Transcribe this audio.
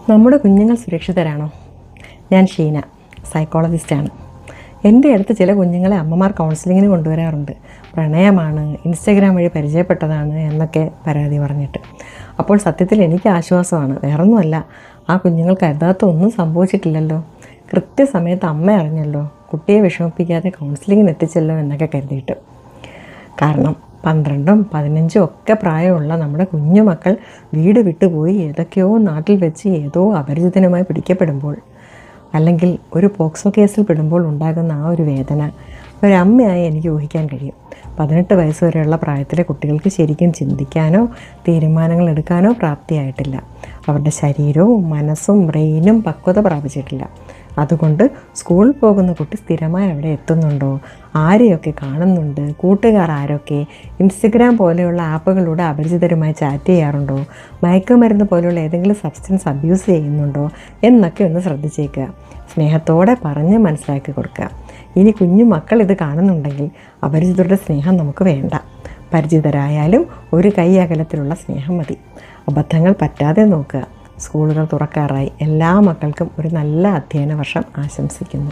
നമ്മുടെ കുഞ്ഞുങ്ങൾ സുരക്ഷിതരാണോ? ഞാൻ ഷീന, സൈക്കോളജിസ്റ്റാണ്. എൻ്റെ അടുത്ത് ചില കുഞ്ഞുങ്ങളെ അമ്മമാർ കൗൺസിലിങ്ങിന് കൊണ്ടുവരാറുണ്ട്. പ്രണയമാണ്, ഇൻസ്റ്റഗ്രാം വഴി പരിചയപ്പെട്ടതാണ് എന്നൊക്കെ പരാതി പറഞ്ഞിട്ട്. അപ്പോൾ സത്യത്തിൽ എനിക്ക് ആശ്വാസമാണ്. വേറൊന്നുമല്ല, ആ കുഞ്ഞുങ്ങൾ കരുതാത്ത ഒന്നും സംഭവിച്ചിട്ടില്ലല്ലോ, കൃത്യസമയത്ത് അമ്മ അറിഞ്ഞല്ലോ, കുട്ടിയെ വിഷമിപ്പിക്കാതെ കൗൺസിലിങ്ങിന് എത്തിച്ചല്ലോ എന്നൊക്കെ കരുതിയിട്ട്. കാരണം 12ഉം 15ഉം ഒക്കെ പ്രായമുള്ള നമ്മുടെ കുഞ്ഞുമക്കൾ വീട് വിട്ടുപോയി ഏതൊക്കെയോ നാട്ടിൽ വെച്ച് ഏതോ അപരിചിതനുമായി പിടിക്കപ്പെടുമ്പോൾ, അല്ലെങ്കിൽ ഒരു പോക്സോ കേസിൽ പെടുമ്പോൾ ഉണ്ടാകുന്ന ആ ഒരു വേദന ഒരമ്മയായി എനിക്ക് ഊഹിക്കാൻ കഴിയും. 18 വയസ്സ് വരെയുള്ള പ്രായത്തിലെ കുട്ടികൾക്ക് ശരിക്കും ചിന്തിക്കാനോ തീരുമാനങ്ങൾ എടുക്കാനോ പ്രാപ്തിയായിട്ടില്ല. അവരുടെ ശരീരവും മനസ്സും ബ്രെയിനും പക്വത പ്രാപിച്ചിട്ടില്ല. അതുകൊണ്ട് സ്കൂളിൽ പോകുന്ന കുട്ടി സ്ഥിരമായി അവിടെ എത്തുന്നുണ്ടോ, ആരെയൊക്കെ കാണുന്നുണ്ട്, കൂട്ടുകാർ ആരൊക്കെ, ഇൻസ്റ്റഗ്രാം പോലെയുള്ള ആപ്പുകളിലൂടെ അപരിചിതരുമായി ചാറ്റ് ചെയ്യാറുണ്ടോ, മയക്കുമരുന്ന് പോലെയുള്ള ഏതെങ്കിലും സബ്സ്റ്റൻസ് അബ്യൂസ് ചെയ്യുന്നുണ്ടോ എന്നൊക്കെ ഒന്ന് ശ്രദ്ധിച്ചേക്കുക. സ്നേഹത്തോടെ പറഞ്ഞ് മനസ്സിലാക്കി കൊടുക്കുക. ഇനി കുഞ്ഞു മക്കൾ ഇത് കാണുന്നുണ്ടെങ്കിൽ അപരിചിതരുടെ സ്നേഹം നമുക്ക് വേണ്ട. പരിചിതരായാലും ഒരു കൈ അകലത്തിലുള്ള സ്നേഹം മതി. അബദ്ധങ്ങൾ പറ്റാതെ നോക്കുക. സ്കൂളുകൾ തുറക്കാറായി. എല്ലാ മക്കൾക്കും ഒരു നല്ല അധ്യയന വർഷം ആശംസിക്കുന്നു.